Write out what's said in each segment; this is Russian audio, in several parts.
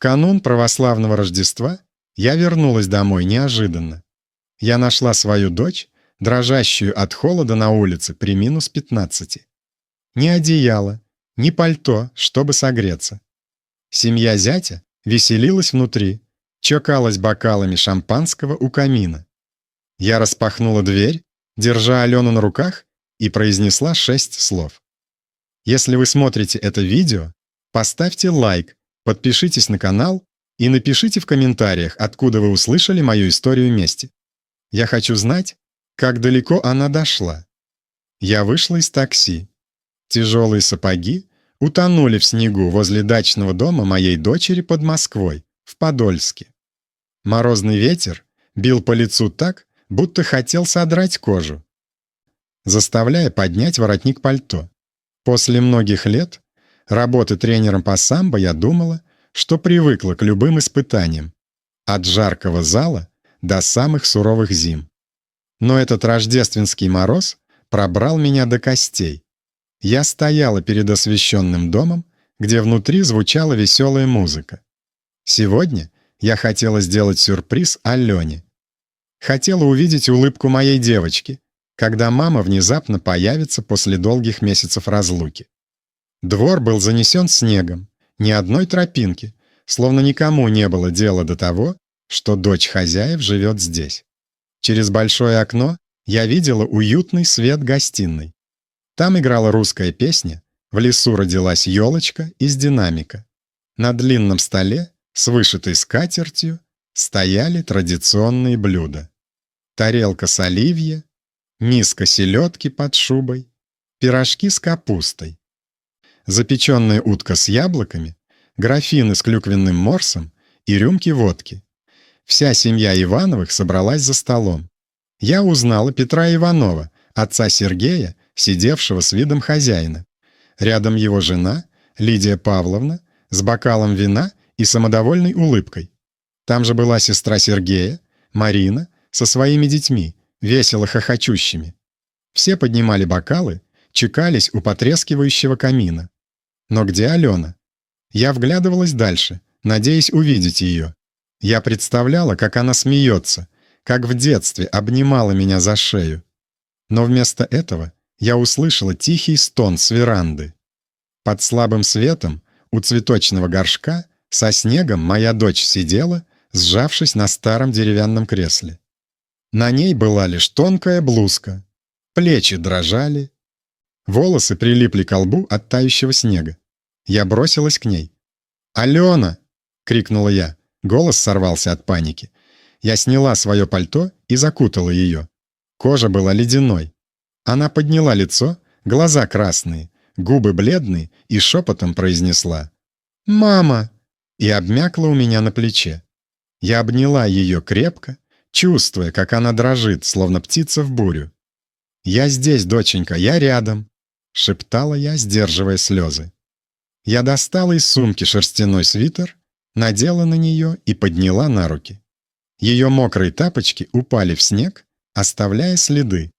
канун православного Рождества я вернулась домой неожиданно. Я нашла свою дочь, дрожащую от холода на улице при минус 15. Ни одеяла, ни пальто, чтобы согреться. Семья зятя веселилась внутри, чокалась бокалами шампанского у камина. Я распахнула дверь, держа Алену на руках, и произнесла 6 слов. Если вы смотрите это видео, поставьте лайк, подпишитесь на канал и напишите в комментариях, откуда вы услышали мою историю мести. Я хочу знать, как далеко она дошла. Я вышла из такси. Тяжелые сапоги утонули в снегу возле дачного дома моей дочери под Москвой, в Подольске. Морозный ветер бил по лицу так, будто хотел содрать кожу, заставляя поднять воротник пальто. После многих лет работы тренером по самбо я думала, что привыкла к любым испытаниям, от жаркого зала до самых суровых зим. Но этот рождественский мороз пробрал меня до костей. Я стояла перед освещенным домом, где внутри звучала веселая музыка. Сегодня я хотела сделать сюрприз Алене. Хотела увидеть улыбку моей девочки, когда мама внезапно появится после долгих месяцев разлуки. Двор был занесен снегом, ни одной тропинки, словно никому не было дела до того, что дочь хозяев живет здесь. Через большое окно я видела уютный свет гостиной. Там играла русская песня, в лесу родилась елочка из динамика. На длинном столе с вышитой скатертью стояли традиционные блюда. Тарелка с оливье, миска селедки под шубой, пирожки с капустой, запеченная утка с яблоками, графины с клюквенным морсом и рюмки водки. Вся семья Ивановых собралась за столом. Я узнала Петра Иванова, отца Сергея, сидевшего с видом хозяина. Рядом его жена, Лидия Павловна, с бокалом вина и самодовольной улыбкой. Там же была сестра Сергея, Марина, со своими детьми, весело хохочущими. Все поднимали бокалы, чекались у потрескивающего камина. Но где Алена? Я вглядывалась дальше, надеясь увидеть ее. Я представляла, как она смеется, как в детстве обнимала меня за шею. Но вместо этого я услышала тихий стон с веранды. Под слабым светом у цветочного горшка со снегом моя дочь сидела, сжавшись на старом деревянном кресле. На ней была лишь тонкая блузка, плечи дрожали, волосы прилипли к лбу от тающего снега. Я бросилась к ней. «Алена!» — крикнула я. Голос сорвался от паники. Я сняла свое пальто и закутала ее. Кожа была ледяной. Она подняла лицо, глаза красные, губы бледные и шепотом произнесла «Мама!» и обмякла у меня на плече. Я обняла ее крепко, чувствуя, как она дрожит, словно птица в бурю. «Я здесь, доченька, я рядом», — шептала я, сдерживая слезы. Я достала из сумки шерстяной свитер, надела на нее и подняла на руки. Ее мокрые тапочки упали в снег, оставляя следы.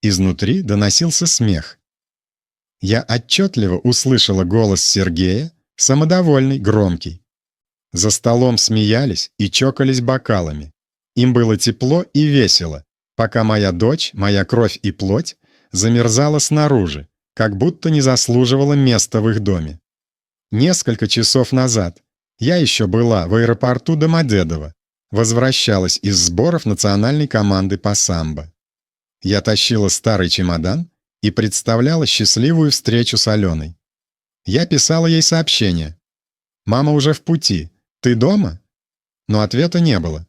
Изнутри доносился смех. Я отчетливо услышала голос Сергея, самодовольный, громкий. За столом смеялись и чокались бокалами. Им было тепло и весело, пока моя дочь, моя кровь и плоть, замерзала снаружи, как будто не заслуживала места в их доме. Несколько часов назад я еще была в аэропорту Домодедово, возвращалась из сборов национальной команды по самбо. Я тащила старый чемодан и представляла счастливую встречу с Аленой. Я писала ей сообщение. «Мама уже в пути. Ты дома?» Но ответа не было.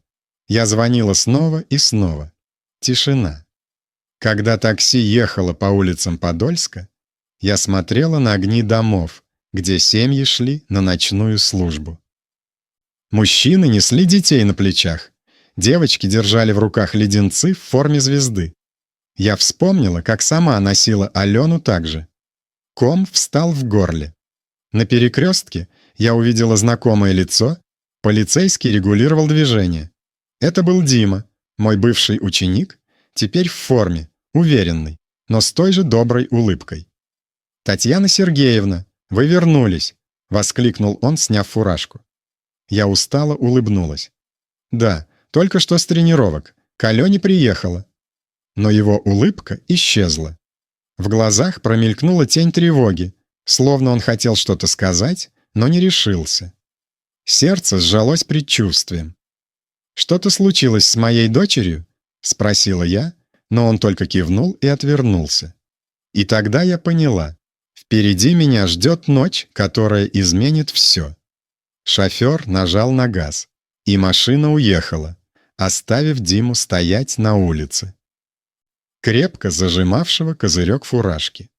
Я звонила снова и снова. Тишина. Когда такси ехало по улицам Подольска, я смотрела на огни домов, где семьи шли на ночную службу. Мужчины несли детей на плечах. Девочки держали в руках леденцы в форме звезды. Я вспомнила, как сама носила Алену так же. Ком встал в горле. На перекрестке я увидела знакомое лицо. Полицейский регулировал движение. Это был Дима, мой бывший ученик, теперь в форме, уверенный, но с той же доброй улыбкой. «Татьяна Сергеевна, вы вернулись!» — воскликнул он, сняв фуражку. Я устало улыбнулась. «Да, только что с тренировок. К Алене приехала». Но его улыбка исчезла. В глазах промелькнула тень тревоги, словно он хотел что-то сказать, но не решился. Сердце сжалось предчувствием. «Что-то случилось с моей дочерью?» — спросила я, но он только кивнул и отвернулся. И тогда я поняла. Впереди меня ждет ночь, которая изменит все. Шофер нажал на газ, и машина уехала, оставив Диму стоять на улице, крепко зажимавшего козырек фуражки.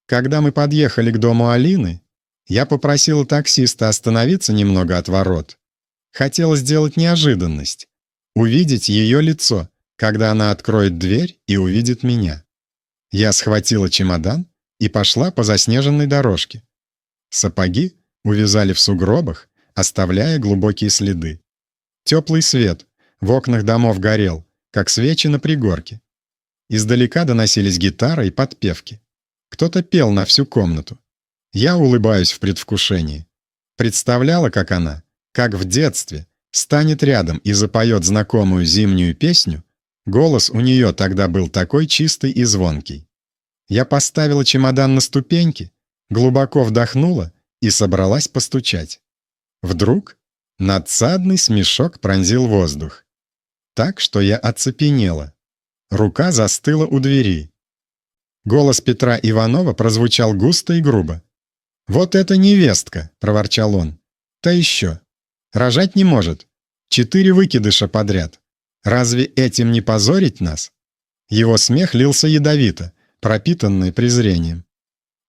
Когда мы подъехали к дому Алины, я попросила таксиста остановиться немного от ворот. Хотела сделать неожиданность, увидеть ее лицо, когда она откроет дверь и увидит меня. Я схватила чемодан и пошла по заснеженной дорожке. Сапоги увязали в сугробах, оставляя глубокие следы. Теплый свет в окнах домов горел, как свечи на пригорке. Издалека доносились гитара и подпевки. Кто-то пел на всю комнату. Я улыбаюсь в предвкушении. Представляла, как она, как в детстве, станет рядом и запоет знакомую зимнюю песню. Голос у нее тогда был такой чистый и звонкий. Я поставила чемодан на ступеньки, глубоко вдохнула и собралась постучать. Вдруг надсадный смешок пронзил воздух. Так, что я оцепенела. Рука застыла у двери. Голос Петра Иванова прозвучал густо и грубо. «Вот это невестка!» — проворчал он. «Та еще. Рожать не может. 4 выкидыша подряд. Разве этим не позорить нас?» Его смех лился ядовито, пропитанный презрением.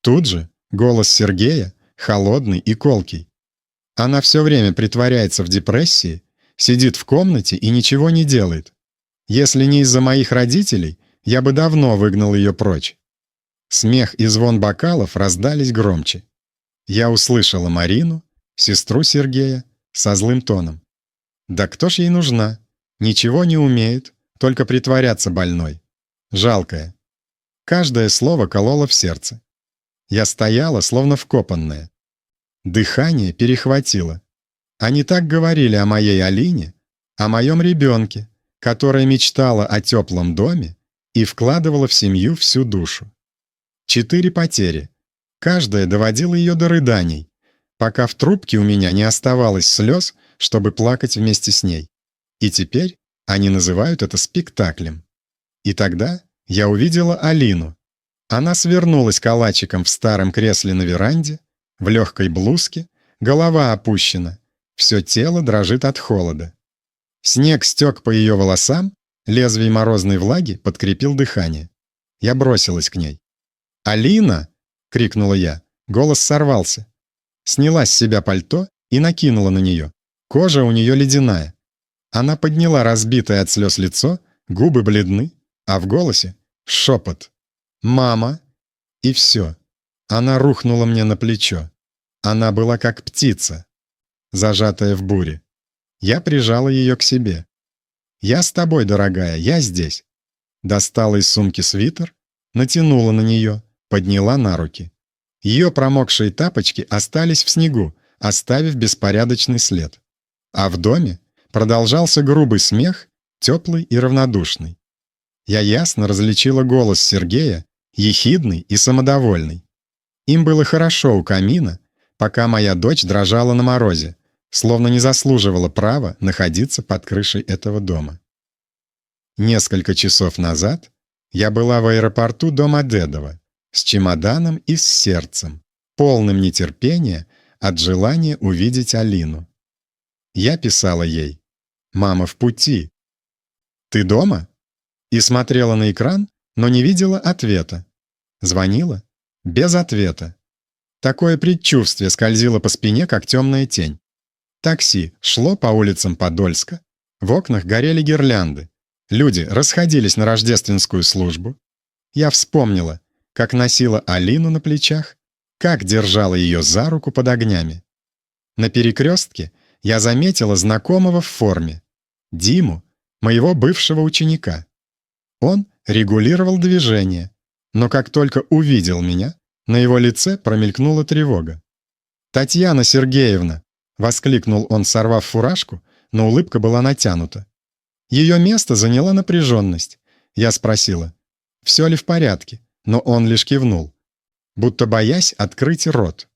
Тут же голос Сергея, холодный и колкий. Она все время притворяется в депрессии, сидит в комнате и ничего не делает. Если не из-за моих родителей, я бы давно выгнал ее прочь. Смех и звон бокалов раздались громче. Я услышала Марину, сестру Сергея, со злым тоном. Да кто ж ей нужна? Ничего не умеет, только притворяться больной. Жалкая. Каждое слово кололо в сердце. Я стояла, словно вкопанная. Дыхание перехватило. Они так говорили о моей Алине, о моем ребенке, которая мечтала о теплом доме и вкладывала в семью всю душу. 4 потери. Каждая доводила ее до рыданий, пока в трубке у меня не оставалось слез, чтобы плакать вместе с ней. И теперь они называют это спектаклем. И тогда я увидела Алину. Она свернулась калачиком в старом кресле на веранде, в легкой блузке, голова опущена, все тело дрожит от холода. Снег стек по ее волосам, лезвие морозной влаги подкрепил дыхание. Я бросилась к ней. «Алина!» — крикнула я. Голос сорвался. Сняла с себя пальто и накинула на нее. Кожа у нее ледяная. Она подняла разбитое от слез лицо, губы бледны, а в голосе шепот. «Мама!» И все. Она рухнула мне на плечо. Она была как птица, зажатая в буре. Я прижала ее к себе. «Я с тобой, дорогая, я здесь». Достала из сумки свитер, натянула на нее, подняла на руки. Ее промокшие тапочки остались в снегу, оставив беспорядочный след. А в доме продолжался грубый смех, теплый и равнодушный. Я ясно различила голос Сергея, ехидный и самодовольный. Им было хорошо у камина, пока моя дочь дрожала на морозе, словно не заслуживала права находиться под крышей этого дома. Несколько часов назад я была в аэропорту Домодедово с чемоданом и с сердцем, полным нетерпения от желания увидеть Алину. Я писала ей: «Мама в пути. Ты дома?» И смотрела на экран, но не видела ответа. Звонила? Без ответа. Такое предчувствие скользило по спине, как темная тень. Такси шло по улицам Подольска. В окнах горели гирлянды. Люди расходились на рождественскую службу. Я вспомнила, как носила Алину на плечах, как держала ее за руку под огнями. На перекрестке я заметила знакомого в форме. Диму, моего бывшего ученика. Он регулировал движение, но как только увидел меня, на его лице промелькнула тревога. «Татьяна Сергеевна!» — воскликнул он, сорвав фуражку, но улыбка была натянута. Ее место заняла напряженность. Я спросила, все ли в порядке, но он лишь кивнул, будто боясь открыть рот.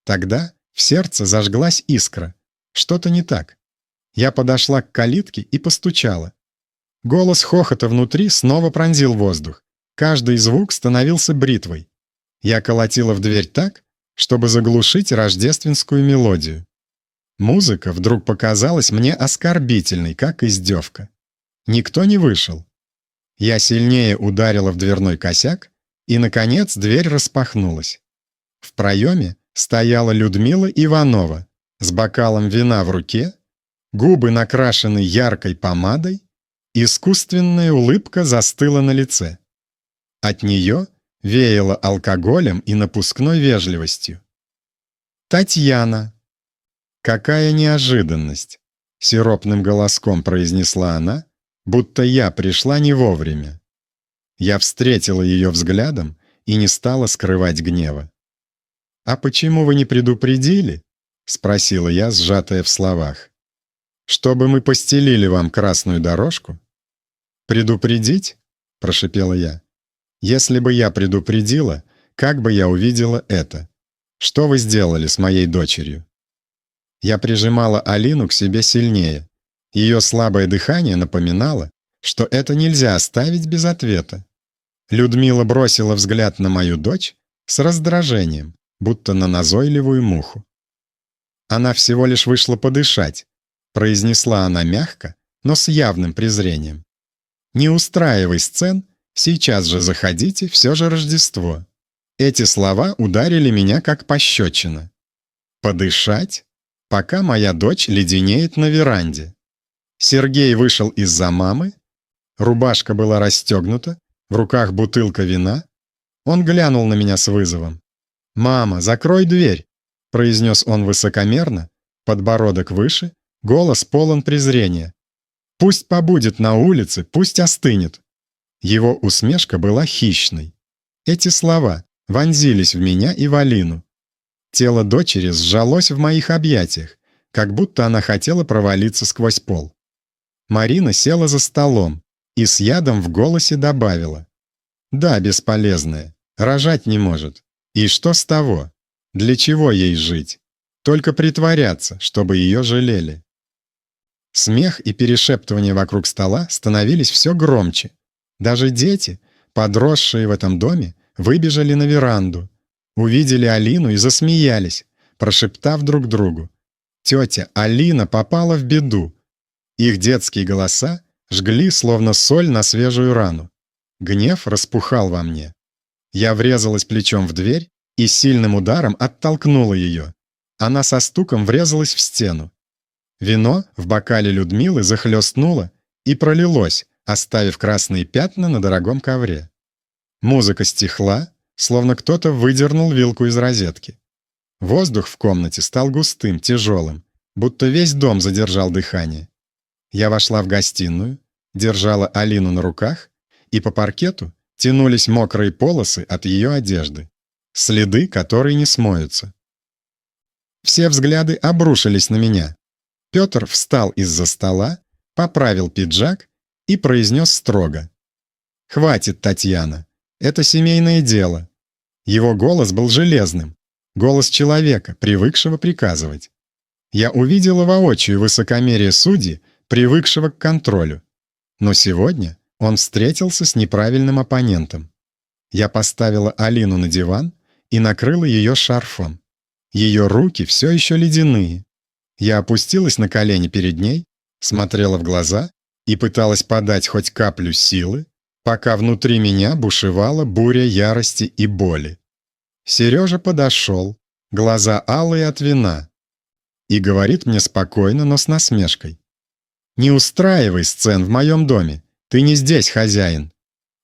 Тогда в сердце зажглась искра. Что-то не так. Я подошла к калитке и постучала. Голос хохота внутри снова пронзил воздух. Каждый звук становился бритвой. Я колотила в дверь так, чтобы заглушить рождественскую мелодию. Музыка вдруг показалась мне оскорбительной, как издевка. Никто не вышел. Я сильнее ударила в дверной косяк, и, наконец, дверь распахнулась. В проеме стояла Людмила Иванова с бокалом вина в руке, губы накрашены яркой помадой, искусственная улыбка застыла на лице. От нее веяло алкоголем и напускной вежливостью. «Татьяна!» «Какая неожиданность!» — сиропным голоском произнесла она, будто я пришла не вовремя. Я встретила ее взглядом и не стала скрывать гнева. «А почему вы не предупредили?» — спросила я, сжатая в словах. «Чтобы мы постелили вам красную дорожку?» «Предупредить?» — прошипела я. «Если бы я предупредила, как бы я увидела это? Что вы сделали с моей дочерью?» Я прижимала Алину к себе сильнее. Ее слабое дыхание напоминало, что это нельзя оставить без ответа. Людмила бросила взгляд на мою дочь с раздражением, будто на назойливую муху. «Она всего лишь вышла подышать», — произнесла она мягко, но с явным презрением. «Не устраивай сцен, сейчас же заходите, все же Рождество». Эти слова ударили меня как пощечина. «Подышать?» Пока моя дочь леденеет на веранде. Сергей вышел из-за мамы, рубашка была расстегнута, в руках бутылка вина. Он глянул на меня с вызовом. «Мама, закрой дверь!» — произнес он высокомерно, подбородок выше, голос полон презрения. «Пусть побудет на улице, пусть остынет». Его усмешка была хищной. Эти слова вонзились в меня и в Алину. Тело дочери сжалось в моих объятиях, как будто она хотела провалиться сквозь пол. Марина села за столом и с ядом в голосе добавила. «Да, бесполезная, рожать не может. И что с того? Для чего ей жить? Только притворяться, чтобы ее жалели». Смех и перешептывания вокруг стола становились все громче. Даже дети, подросшие в этом доме, выбежали на веранду. Увидели Алину и засмеялись, прошептав друг другу. «Тетя Алина попала в беду». Их детские голоса жгли, словно соль на свежую рану. Гнев распухал во мне. Я врезалась плечом в дверь и сильным ударом оттолкнула ее. Она со стуком врезалась в стену. Вино в бокале Людмилы захлестнуло и пролилось, оставив красные пятна на дорогом ковре. Музыка стихла, словно кто-то выдернул вилку из розетки. Воздух в комнате стал густым, тяжелым, будто весь дом задержал дыхание. Я вошла в гостиную, держала Алину на руках, и по паркету тянулись мокрые полосы от ее одежды, следы, которые не смоются. Все взгляды обрушились на меня. Петр встал из-за стола, поправил пиджак и произнес строго. «Хватит, Татьяна, это семейное дело». Его голос был железным, голос человека, привыкшего приказывать. Я увидела воочию высокомерие судьи, привыкшего к контролю. Но сегодня он встретился с неправильным оппонентом. Я поставила Алину на диван и накрыла ее шарфом. Ее руки все еще ледяные. Я опустилась на колени перед ней, смотрела в глаза и пыталась подать хоть каплю силы, пока внутри меня бушевала буря ярости и боли. Сережа подошел, глаза алые от вина, и говорит мне спокойно, но с насмешкой. «Не устраивай сцен в моем доме, ты не здесь хозяин».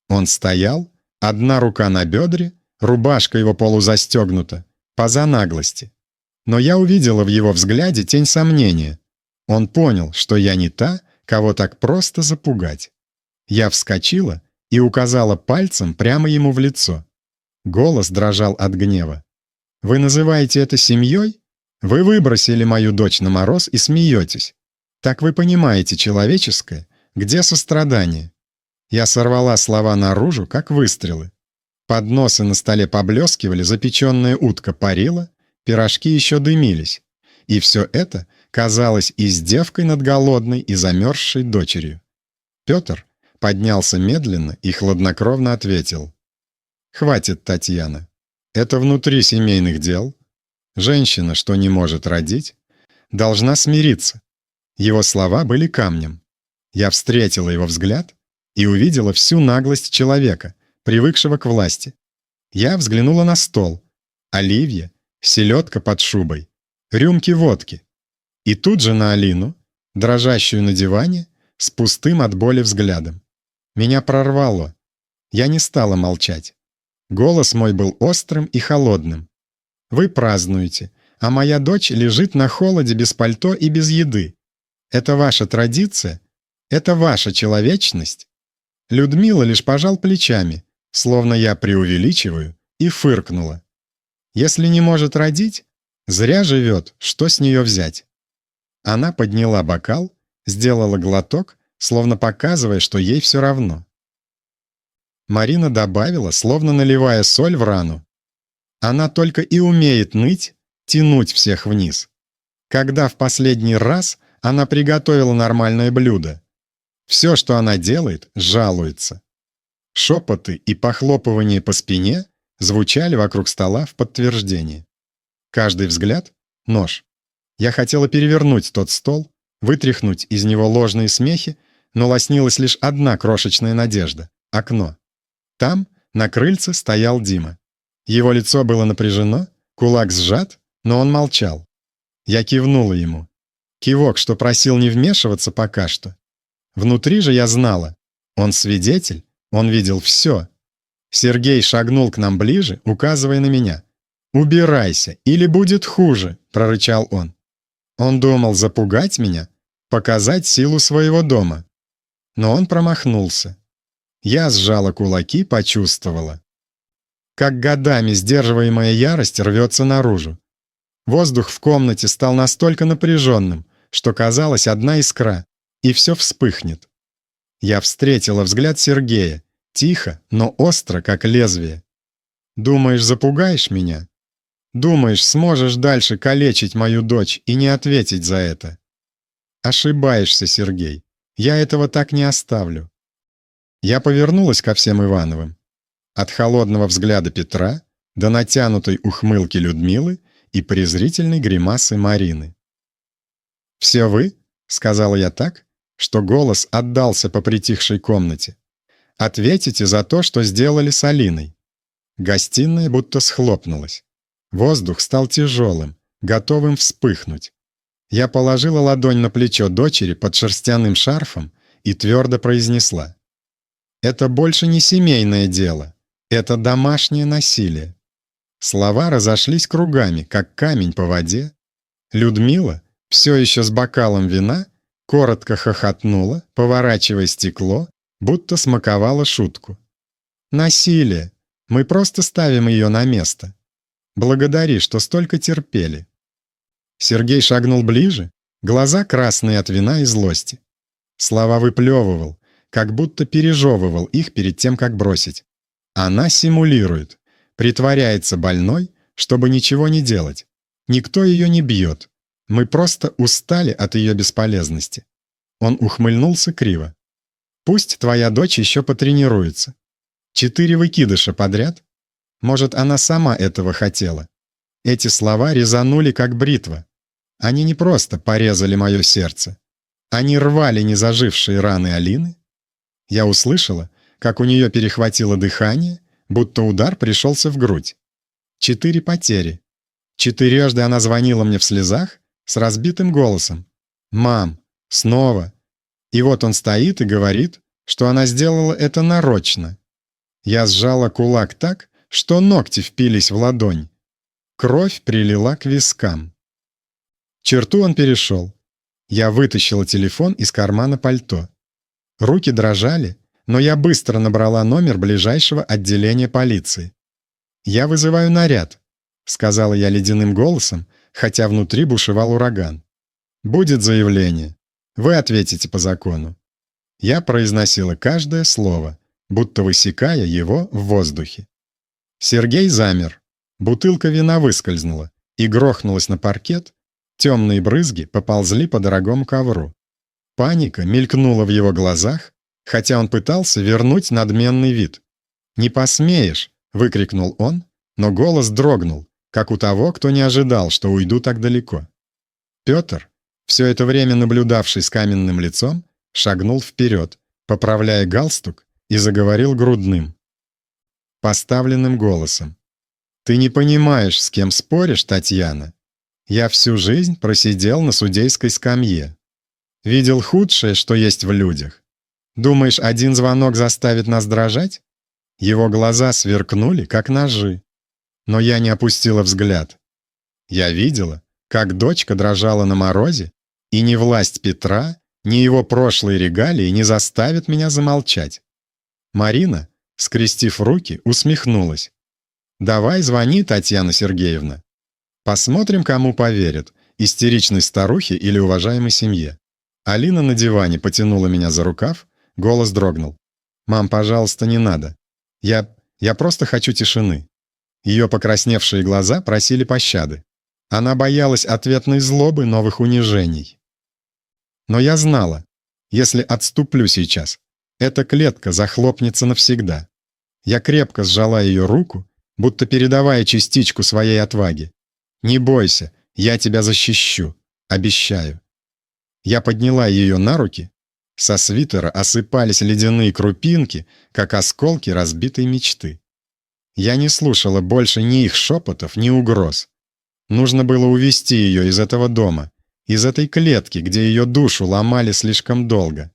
Он стоял, одна рука на бедре, рубашка его полузастегнута, поза наглости. Но я увидела в его взгляде тень сомнения. Он понял, что я не та, кого так просто запугать. Я вскочила и указала пальцем прямо ему в лицо. Голос дрожал от гнева. «Вы называете это семьей? Вы выбросили мою дочь на мороз и смеетесь. Так вы понимаете человеческое? Где сострадание? Я сорвала слова наружу, как выстрелы. Подносы на столе поблескивали, запеченная утка парила, пирожки еще дымились. И все это казалось издевкой над голодной и замерзшей дочерью. Петр поднялся медленно и хладнокровно ответил: «Хватит, Татьяна. Это внутри семейных дел. Женщина, что не может родить, должна смириться». Его слова были камнем. Я встретила его взгляд и увидела всю наглость человека, привыкшего к власти. Я взглянула на стол. Оливье, селедка под шубой, рюмки водки. И тут же на Алину, дрожащую на диване, с пустым от боли взглядом. Меня прорвало. Я не стала молчать. Голос мой был острым и холодным. «Вы празднуете, а моя дочь лежит на холоде без пальто и без еды. Это ваша традиция? Это ваша человечность?» Людмила лишь пожал плечами, словно я преувеличиваю, и фыркнула. «Если не может родить, зря живет, что с нее взять?» Она подняла бокал, сделала глоток, словно показывая, что ей все равно. Марина добавила, словно наливая соль в рану: «Она только и умеет ныть, тянуть всех вниз. Когда в последний раз она приготовила нормальное блюдо? Все, что она делает, жалуется». Шепоты и похлопывание по спине звучали вокруг стола в подтверждение. Каждый взгляд — нож. Я хотела перевернуть тот стол, вытряхнуть из него ложные смехи, но лоснилась лишь одна крошечная надежда — окно. Там, на крыльце, стоял Дима. Его лицо было напряжено, кулак сжат, но он молчал. Я кивнула ему. Кивок, что просил не вмешиваться пока что. Внутри же я знала. Он свидетель, он видел все. Сергей шагнул к нам ближе, указывая на меня. «Убирайся, или будет хуже», — прорычал он. Он думал запугать меня, показать силу своего дома. Но он промахнулся. Я сжала кулаки, почувствовала, как годами сдерживаемая ярость рвется наружу. Воздух в комнате стал настолько напряженным, что казалось, одна искра, и все вспыхнет. Я встретила взгляд Сергея, тихо, но остро, как лезвие. «Думаешь, запугаешь меня? Думаешь, сможешь дальше калечить мою дочь и не ответить за это?» «Ошибаешься, Сергей. Я этого так не оставлю». Я повернулась ко всем Ивановым. От холодного взгляда Петра до натянутой ухмылки Людмилы и презрительной гримасы Марины. «Все вы?» — сказала я так, что голос отдался по притихшей комнате. «Ответите за то, что сделали с Алиной». Гостиная будто схлопнулась. Воздух стал тяжелым, готовым вспыхнуть. Я положила ладонь на плечо дочери под шерстяным шарфом и твердо произнесла: «Это больше не семейное дело, это домашнее насилие». Слова разошлись кругами, как камень по воде. Людмила, все еще с бокалом вина, коротко хохотнула, поворачивая стекло, будто смаковала шутку. «Насилие. Мы просто ставим ее на место. Благодари, что столько терпели». Сергей шагнул ближе, глаза красные от вина и злости. Слова выплевывал, как будто пережевывал их перед тем, как бросить. Она симулирует, притворяется больной, чтобы ничего не делать. Никто ее не бьет. Мы просто устали от ее бесполезности. Он ухмыльнулся криво. «Пусть твоя дочь еще потренируется. 4 выкидыша подряд? Может, она сама этого хотела?» Эти слова резанули, как бритва. Они не просто порезали мое сердце. Они рвали незажившие раны Алины. Я услышала, как у нее перехватило дыхание, будто удар пришелся в грудь. 4 потери. 4 она звонила мне в слезах с разбитым голосом. «Мам, снова». И вот он стоит и говорит, что она сделала это нарочно. Я сжала кулак так, что ногти впились в ладонь. Кровь прилила к вискам. Черту он перешел. Я вытащила телефон из кармана пальто. Руки дрожали, но я быстро набрала номер ближайшего отделения полиции. «Я вызываю наряд», — сказала я ледяным голосом, хотя внутри бушевал ураган. «Будет заявление. Вы ответите по закону». Я произносила каждое слово, будто высекая его в воздухе. Сергей замер. Бутылка вина выскользнула и грохнулась на паркет. Темные брызги поползли по дорогому ковру. Паника мелькнула в его глазах, хотя он пытался вернуть надменный вид. «Не посмеешь!» — выкрикнул он, но голос дрогнул, как у того, кто не ожидал, что уйду так далеко. Петр, все это время наблюдавший с каменным лицом, шагнул вперед, поправляя галстук, и заговорил грудным, поставленным голосом. «Ты не понимаешь, с кем споришь, Татьяна. Я всю жизнь просидел на судейской скамье. Видел худшее, что есть в людях. Думаешь, один звонок заставит нас дрожать?» Его глаза сверкнули, как ножи. Но я не опустила взгляд. Я видела, как дочка дрожала на морозе, и ни власть Петра, ни его прошлые регалии не заставят меня замолчать. Марина, скрестив руки, усмехнулась. «Давай звони, Татьяна Сергеевна. Посмотрим, кому поверят, истеричной старухе или уважаемой семье». Алина на диване потянула меня за рукав, голос дрогнул. «Мам, пожалуйста, не надо. Я просто хочу тишины». Ее покрасневшие глаза просили пощады. Она боялась ответной злобы, новых унижений. Но я знала, если отступлю сейчас, эта клетка захлопнется навсегда. Я крепко сжала ее руку, будто передавая частичку своей отваги. «Не бойся, я тебя защищу, обещаю». Я подняла ее на руки. Со свитера осыпались ледяные крупинки, как осколки разбитой мечты. Я не слушала больше ни их шепотов, ни угроз. Нужно было увести ее из этого дома, из этой клетки, где ее душу ломали слишком долго.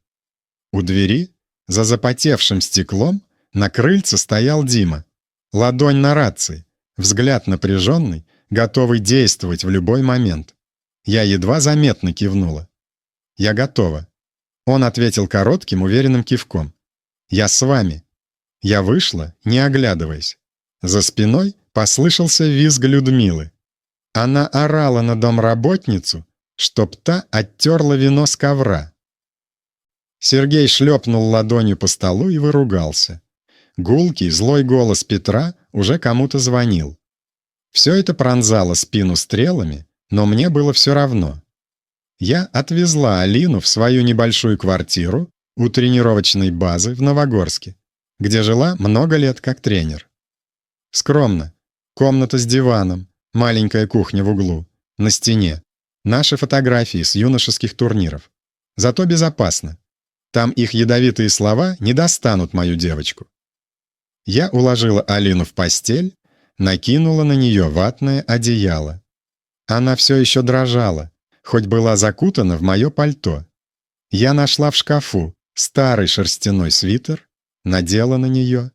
У двери, за запотевшим стеклом, на крыльце стоял Дима. Ладонь на рации, взгляд напряженный, готовый действовать в любой момент. Я едва заметно кивнула. «Я готова». Он ответил коротким, уверенным кивком. «Я с вами». Я вышла, не оглядываясь. За спиной послышался визг Людмилы. Она орала на домработницу, чтоб та оттерла вино с ковра. Сергей шлепнул ладонью по столу и выругался. Гулкий, злой голос Петра уже кому-то звонил. Все это пронзало спину стрелами, но мне было все равно. Я отвезла Алину в свою небольшую квартиру у тренировочной базы в Новогорске, где жила много лет как тренер. Скромно. Комната с диваном, маленькая кухня в углу, на стене. Наши фотографии с юношеских турниров. Зато безопасно. Там их ядовитые слова не достанут мою девочку. Я уложила Алину в постель, накинула на нее ватное одеяло. Она все еще дрожала, хоть была закутана в мое пальто. Я нашла в шкафу старый шерстяной свитер, надела на нее.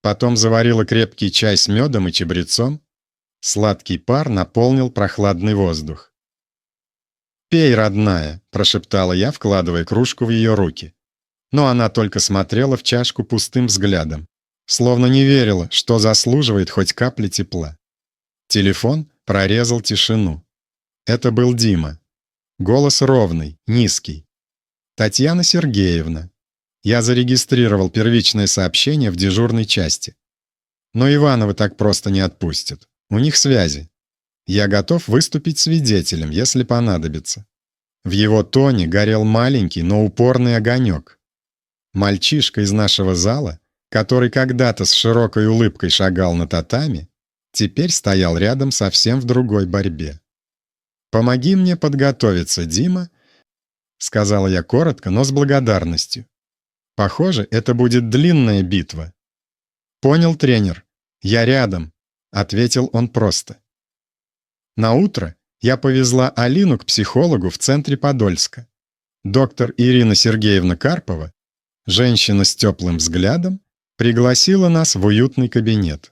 Потом заварила крепкий чай с медом и чабрецом. Сладкий пар наполнил прохладный воздух. «Пей, родная», — прошептала я, вкладывая кружку в ее руки. Но она только смотрела в чашку пустым взглядом, словно не верила, что заслуживает хоть капли тепла. Телефон прорезал тишину. Это был Дима. Голос ровный, низкий. «Татьяна Сергеевна». Я зарегистрировал первичное сообщение в дежурной части. Но Ивановы так просто не отпустят. У них связи. Я готов выступить свидетелем, если понадобится. В его тоне горел маленький, но упорный огонек. Мальчишка из нашего зала, который когда-то с широкой улыбкой шагал на татами, теперь стоял рядом совсем в другой борьбе. «Помоги мне подготовиться, Дима», — сказала я коротко, но с благодарностью. «Похоже, это будет длинная битва». «Понял, тренер. Я рядом», — ответил он просто. Наутро я повезла Алину к психологу в центре Подольска. Доктор Ирина Сергеевна Карпова, женщина с теплым взглядом, пригласила нас в уютный кабинет.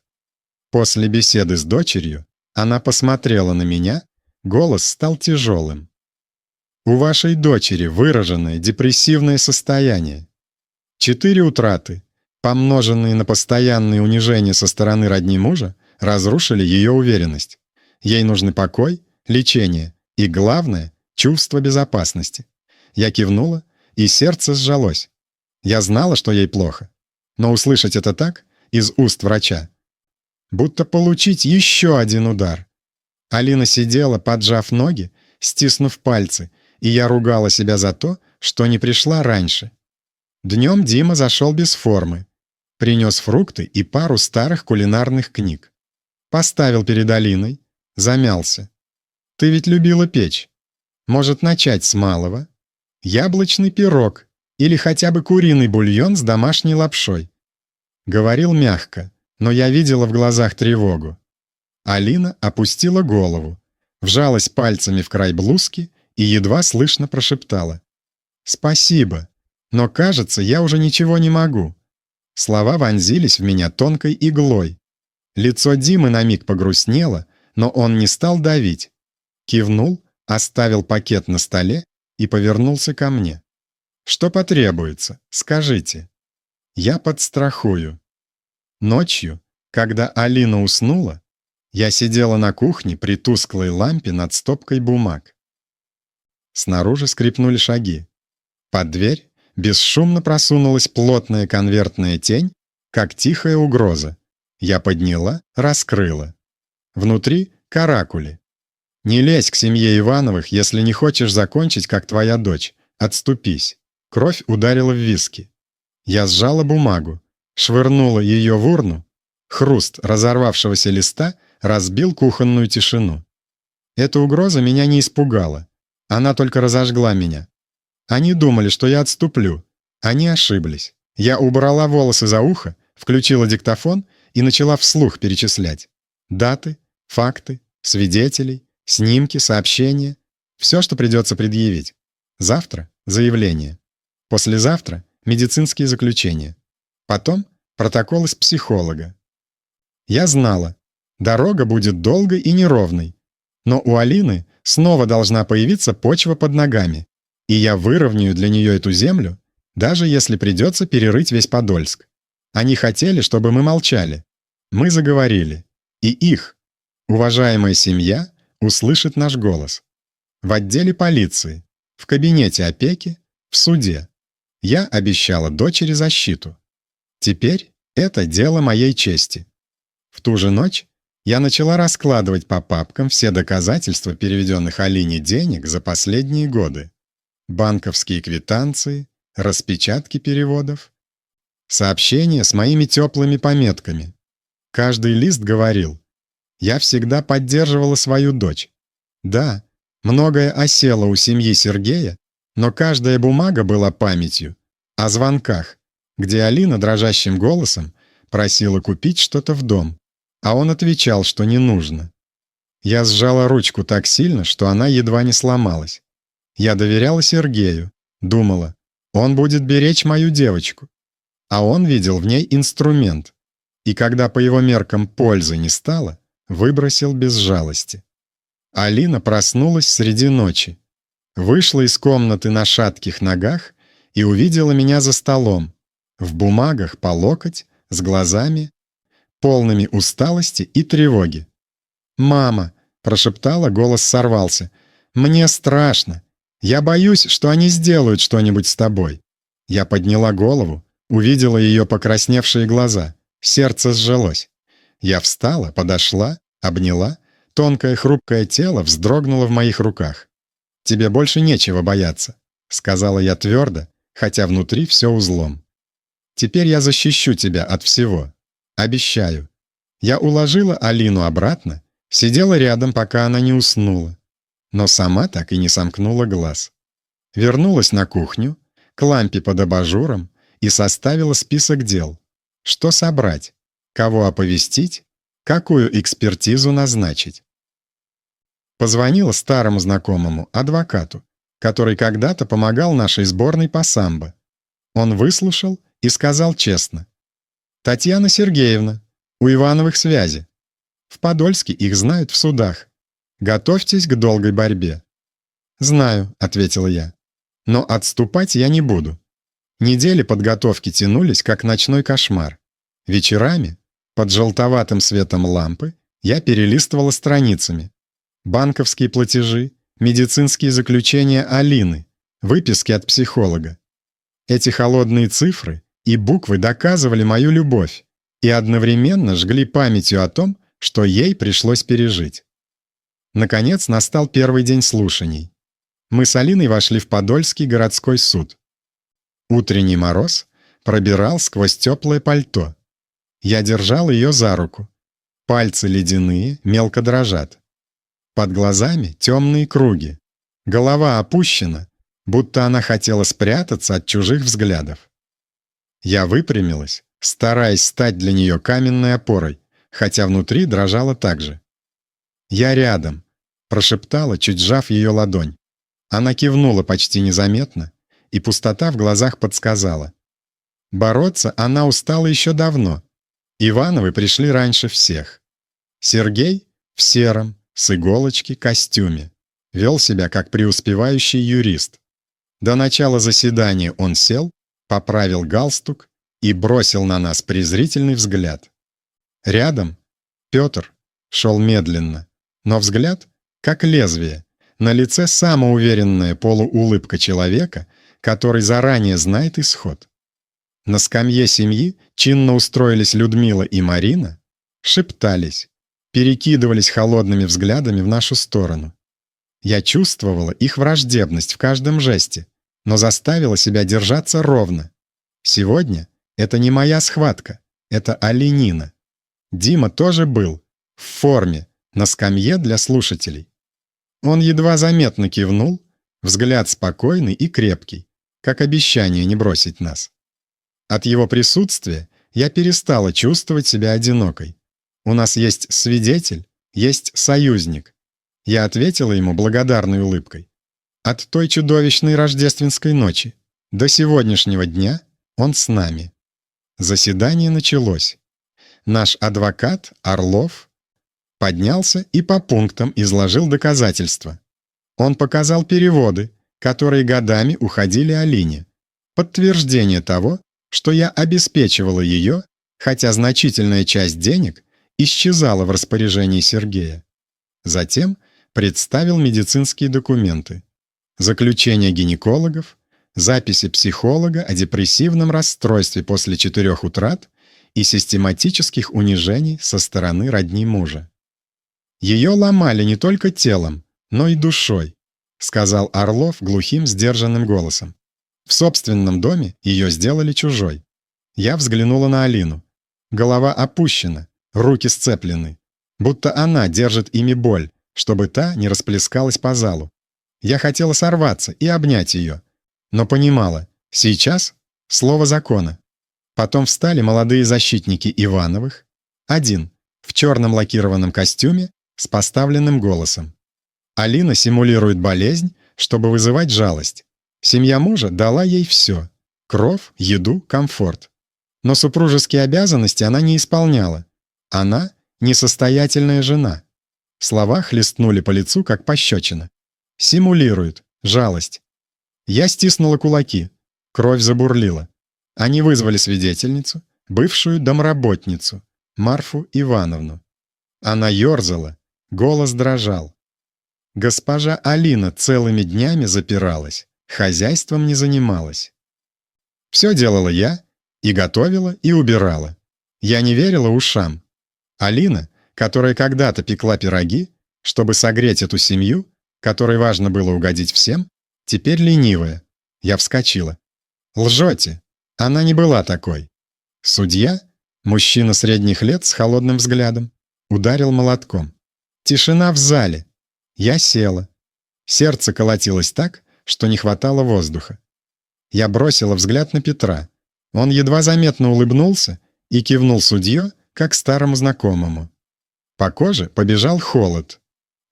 После беседы с дочерью она посмотрела на меня, голос стал тяжелым. «У вашей дочери выраженное депрессивное состояние. 4 утраты, помноженные на постоянные унижения со стороны родни мужа, разрушили ее уверенность. Ей нужны покой, лечение и, главное, чувство безопасности. Я кивнула, и сердце сжалось. Я знала, что ей плохо, но услышать это так, из уст врача, будто получить еще один удар. Алина сидела, поджав ноги, стиснув пальцы, и я ругала себя за то, что не пришла раньше. Днем Дима зашел без формы, принес фрукты и пару старых кулинарных книг. Поставил перед Алиной, замялся. «Ты ведь любила печь. Может, начать с малого? Яблочный пирог или хотя бы куриный бульон с домашней лапшой». Говорил мягко, но я видела в глазах тревогу. Алина опустила голову, вжалась пальцами в край блузки и едва слышно прошептала: «Спасибо, но, кажется, я уже ничего не могу». Слова вонзились в меня тонкой иглой. Лицо Димы на миг погрустнело, но он не стал давить. Кивнул, оставил пакет на столе и повернулся ко мне. «Что потребуется? Скажите. Я подстрахую». Ночью, когда Алина уснула, я сидела на кухне при тусклой лампе над стопкой бумаг. Снаружи скрипнули шаги. Под дверь бесшумно просунулась плотная конвертная тень, как тихая угроза. Я подняла, раскрыла. Внутри — каракули. «Не лезь к семье Ивановых, если не хочешь закончить, как твоя дочь. Отступись». Кровь ударила в виски. Я сжала бумагу, швырнула ее в урну. Хруст разорвавшегося листа разбил кухонную тишину. Эта угроза меня не испугала. Она только разожгла меня. Они думали, что я отступлю. Они ошиблись. Я убрала волосы за ухо, включила диктофон и начала вслух перечислять. Даты, факты, свидетелей, снимки, сообщения. Все, что придется предъявить. Завтра — заявление. Послезавтра — медицинские заключения. Потом — протокол из психолога. Я знала, дорога будет долгой и неровной. Но у Алины снова должна появиться почва под ногами, и я выровняю для нее эту землю, даже если придется перерыть весь Подольск. Они хотели, чтобы мы молчали. Мы заговорили. И их, уважаемая семья, услышит наш голос. В отделе полиции, в кабинете опеки, в суде. Я обещала дочери защиту. Теперь это дело моей чести. В ту же ночь я начала раскладывать по папкам все доказательства переведенных Алине денег за последние годы. Банковские квитанции, распечатки переводов, сообщения с моими теплыми пометками. Каждый лист говорил: я всегда поддерживала свою дочь. Да, многое осело у семьи Сергея, но каждая бумага была памятью о звонках, где Алина дрожащим голосом просила купить что-то в дом, а он отвечал, что не нужно. Я сжала ручку так сильно, что она едва не сломалась. Я доверяла Сергею, думала, он будет беречь мою девочку. А он видел в ней инструмент, и когда по его меркам пользы не стало, выбросил без жалости. Алина проснулась среди ночи, вышла из комнаты на шатких ногах и увидела меня за столом, в бумагах по локоть, с глазами, полными усталости и тревоги. «Мама!» — прошептала, голос сорвался. «Мне страшно. Я боюсь, что они сделают что-нибудь с тобой». Я подняла голову, увидела ее покрасневшие глаза. Сердце сжалось. Я встала, подошла, обняла. Тонкое хрупкое тело вздрогнуло в моих руках. «Тебе больше нечего бояться», — сказала я твердо, хотя внутри все узлом. «Теперь я защищу тебя от всего. Обещаю». Я уложила Алину обратно, сидела рядом, пока она не уснула, но сама так и не сомкнула глаз. Вернулась на кухню, к лампе под абажуром и составила список дел. Что собрать, кого оповестить, какую экспертизу назначить. Позвонила старому знакомому, адвокату, который когда-то помогал нашей сборной по самбо. Он выслушал и сказал честно: «Татьяна Сергеевна, у Ивановых связи. В Подольске их знают в судах. Готовьтесь к долгой борьбе». «Знаю», — ответила я, — «но отступать я не буду». Недели подготовки тянулись, как ночной кошмар. Вечерами, под желтоватым светом лампы, я перелистывала страницами. банковские платежи, медицинские заключения Алины, выписки от психолога. Эти холодные цифры и буквы доказывали мою любовь и одновременно жгли памятью о том, что ей пришлось пережить. Наконец настал первый день слушаний. Мы с Алиной вошли в Подольский городской суд. Утренний мороз пробирал сквозь теплое пальто. Я держал ее за руку. Пальцы ледяные, мелко дрожат. Под глазами темные круги. Голова опущена, будто она хотела спрятаться от чужих взглядов. Я выпрямилась, стараясь стать для нее каменной опорой, хотя внутри дрожала так же. «Я рядом», — прошептала, чуть сжав ее ладонь. Она кивнула почти незаметно, и пустота в глазах подсказала. Бороться она устала еще давно. Ивановы пришли раньше всех. Сергей в сером, с иголочки, костюме. Вел себя как преуспевающий юрист. До начала заседания он сел, поправил галстук и бросил на нас презрительный взгляд. Рядом Петр шел медленно, но взгляд, как лезвие, на лице самоуверенная полуулыбка человека, который заранее знает исход. На скамье семьи чинно устроились Людмила и Марина, шептались, перекидывались холодными взглядами в нашу сторону. Я чувствовала их враждебность в каждом жесте, но заставила себя держаться ровно. Сегодня это не моя схватка, это Алинина. Дима тоже был, в форме, на скамье для слушателей. Он едва заметно кивнул, взгляд спокойный и крепкий, как обещание не бросить нас. От его присутствия я перестала чувствовать себя одинокой. У нас есть свидетель, есть союзник. Я ответила ему благодарной улыбкой. От той чудовищной рождественской ночи до сегодняшнего дня он с нами. Заседание началось. Наш адвокат Орлов поднялся и по пунктам изложил доказательства. Он показал переводы, которые годами уходили Алине. Подтверждение того, что я обеспечивала ее, хотя значительная часть денег исчезала в распоряжении Сергея. Затем представил медицинские документы, заключение гинекологов, записи психолога о депрессивном расстройстве после 4 утрат и систематических унижений со стороны родни мужа. «Ее ломали не только телом, но и душой», сказал Орлов глухим, сдержанным голосом. «В собственном доме ее сделали чужой». Я взглянула на Алину. Голова опущена, руки сцеплены, будто она держит ими боль, чтобы та не расплескалась по залу. Я хотела сорваться и обнять ее, но понимала, сейчас слово закона. Потом встали молодые защитники Ивановых, один в черном лакированном костюме с поставленным голосом. Алина симулирует болезнь, чтобы вызывать жалость. Семья мужа дала ей все – кров, еду, комфорт. Но супружеские обязанности она не исполняла. Она – несостоятельная жена. Слова хлестнули по лицу, как пощечина. Симулирует жалость. Я стиснула кулаки. Кровь забурлила. Они вызвали свидетельницу, бывшую домработницу, Марфу Ивановну. Она ерзала, голос дрожал. Госпожа Алина целыми днями запиралась, хозяйством не занималась. Все делала я, и готовила, и убирала. Я не верила ушам. Алина, которая когда-то пекла пироги, чтобы согреть эту семью, которой важно было угодить всем, теперь ленивая. Я вскочила. «Лжете! Она не была такой!» Судья, мужчина средних лет с холодным взглядом, ударил молотком. Тишина в зале. Я села. Сердце колотилось так, что не хватало воздуха. Я бросила взгляд на Петра. Он едва заметно улыбнулся и кивнул судье, как старому знакомому. По коже побежал холод.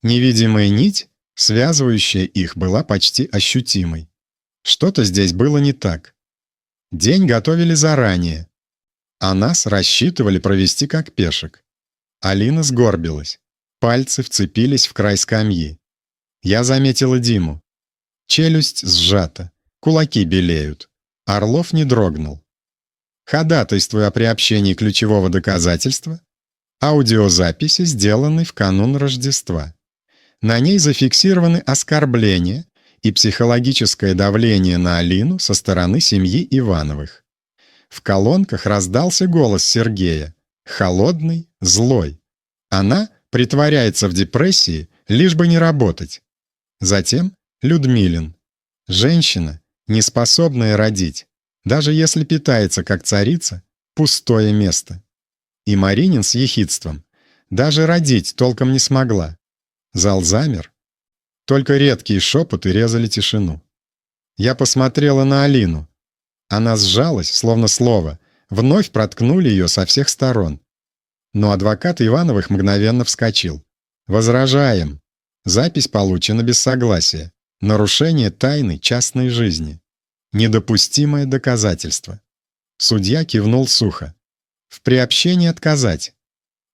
Невидимая нить, связывающая их, была почти ощутимой. Что-то здесь было не так. День готовили заранее, а нас рассчитывали провести как пешек. Алина сгорбилась. Пальцы вцепились в край скамьи. Я заметила Диму. Челюсть сжата, кулаки белеют. Орлов не дрогнул. Ходатайствую о приобщении ключевого доказательства, аудиозаписи, сделанной в канун Рождества. На ней зафиксированы оскорбления и психологическое давление на Алину со стороны семьи Ивановых. В колонках раздался голос Сергея, холодный, злой. Она притворяется в депрессии, лишь бы не работать. Затем Людмилин. Женщина, не способная родить, даже если питается как царица, пустое место. И Маринин с ехидством. Даже родить толком не смогла. Зал замер. Только редкие шепоты резали тишину. Я посмотрела на Алину. Она сжалась, словно слово. Вновь проткнули ее со всех сторон. Но адвокат Ивановых мгновенно вскочил. «Возражаем. Запись получена без согласия. Нарушение тайны частной жизни. Недопустимое доказательство». Судья кивнул сухо. «В приобщении отказать».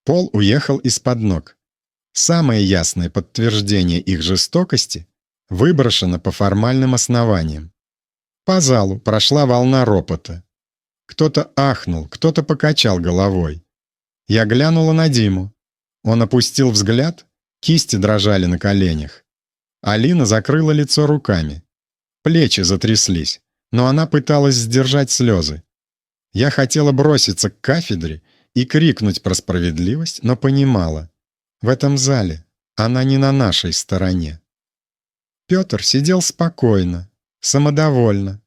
Пол уехал из-под ног. Самое ясное подтверждение их жестокости выброшено по формальным основаниям. По залу прошла волна ропота. Кто-то ахнул, кто-то покачал головой. Я глянула на Диму. Он опустил взгляд, кисти дрожали на коленях. Алина закрыла лицо руками. Плечи затряслись, но она пыталась сдержать слезы. Я хотела броситься к кафедре и крикнуть про справедливость, но понимала. В этом зале она не на нашей стороне. Петр сидел спокойно, самодовольно,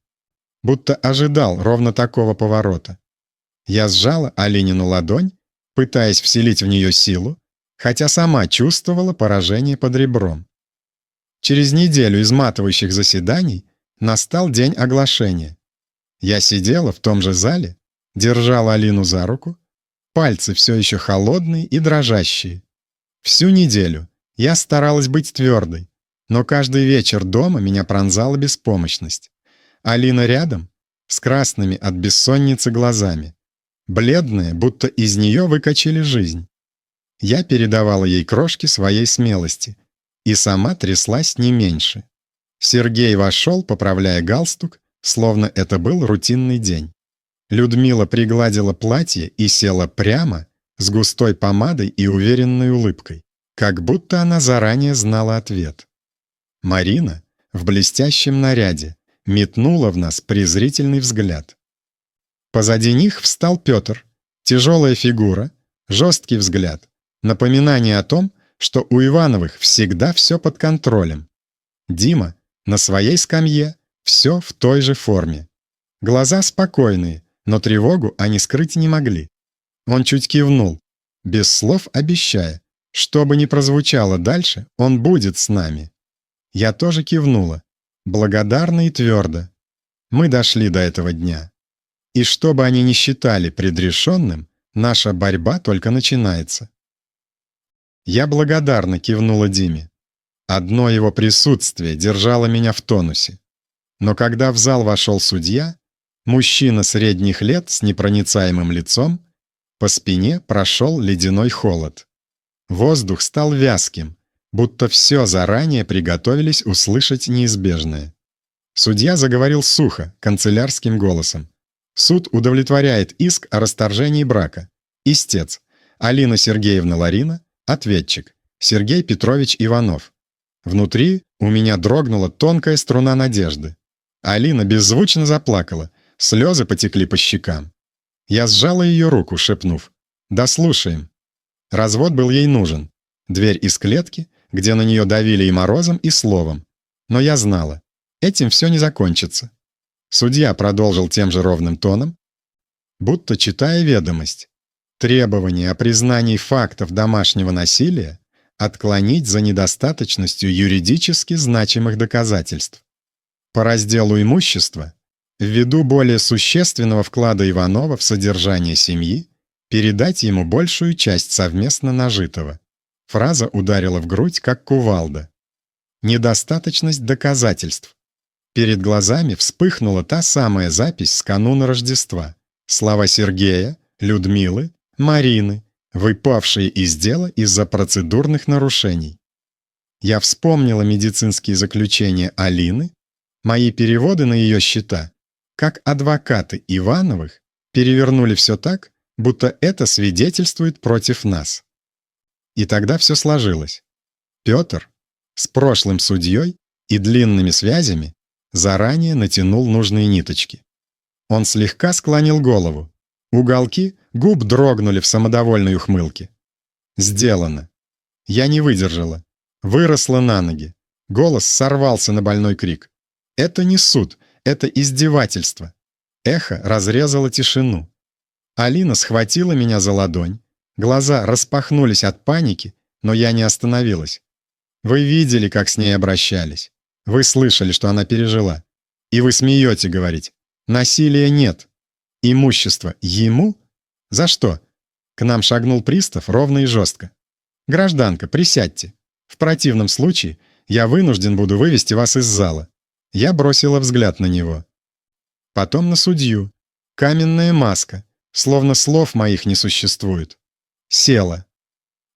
будто ожидал ровно такого поворота. Я сжала Алинину ладонь, пытаясь вселить в нее силу, хотя сама чувствовала поражение под ребром. Через неделю изматывающих заседаний настал день оглашения. Я сидела в том же зале, держала Алину за руку, пальцы все еще холодные и дрожащие. Всю неделю я старалась быть твердой, но каждый вечер дома меня пронзала беспомощность. Алина рядом, с красными от бессонницы глазами, бледная, будто из нее выкачали жизнь. Я передавала ей крошки своей смелости и сама тряслась не меньше. Сергей вошел, поправляя галстук, словно это был рутинный день. Людмила пригладила платье и села прямо, с густой помадой и уверенной улыбкой, как будто она заранее знала ответ. Марина в блестящем наряде метнула в нас презрительный взгляд. Позади них встал Петр, тяжелая фигура, жесткий взгляд, напоминание о том, что у Ивановых всегда все под контролем. Дима на своей скамье, все в той же форме. Глаза спокойные, но тревогу они скрыть не могли. Он чуть кивнул, без слов обещая, что бы ни прозвучало дальше, он будет с нами. Я тоже кивнула, благодарно и твердо. Мы дошли до этого дня. И что бы они ни считали предрешенным, наша борьба только начинается. Я благодарно кивнула Диме. Одно его присутствие держало меня в тонусе. Но когда в зал вошел судья, мужчина средних лет с непроницаемым лицом, по спине прошел ледяной холод. Воздух стал вязким, будто все заранее приготовились услышать неизбежное. Судья заговорил сухо, канцелярским голосом. Суд удовлетворяет иск о расторжении брака. Истец. Алина Сергеевна Ларина, ответчик. Сергей Петрович Иванов. Внутри у меня дрогнула тонкая струна надежды. Алина беззвучно заплакала, слезы потекли по щекам. Я сжала ее руку, шепнув: «Дослушаем». Развод был ей нужен. Дверь из клетки, где на нее давили и морозом, и словом. Но я знала, этим все не закончится. Судья продолжил тем же ровным тоном, будто читая ведомость. Требование о признании фактов домашнего насилия отклонить за недостаточностью юридически значимых доказательств. По разделу имущества, ввиду более существенного вклада Иванова в содержание семьи, передать ему большую часть совместно нажитого. Фраза ударила в грудь, как кувалда. Недостаточность доказательств. Перед глазами вспыхнула та самая запись с кануна Рождества. Слова Сергея, Людмилы, Марины, выпавшие из дела из-за процедурных нарушений. Я вспомнила медицинские заключения Алины, мои переводы на ее счета, как адвокаты Ивановых перевернули все так, будто это свидетельствует против нас. И тогда все сложилось. Петр, с прошлым судьей и длинными связями, заранее натянул нужные ниточки. Он слегка склонил голову. Уголки губ дрогнули в самодовольной ухмылке. Сделано. Я не выдержала. Выросла на ноги. Голос сорвался на больной крик. Это не суд, это издевательство. Эхо разрезало тишину. Алина схватила меня за ладонь. Глаза распахнулись от паники, но я не остановилась. Вы видели, как с ней обращались. Вы слышали, что она пережила. И вы смеете говорить. Насилия нет. Имущество ему? За что? К нам шагнул пристав ровно и жестко. Гражданка, присядьте. В противном случае я вынужден буду вывести вас из зала. Я бросила взгляд на него. Потом на судью. Каменная маска, словно слов моих не существует. Села.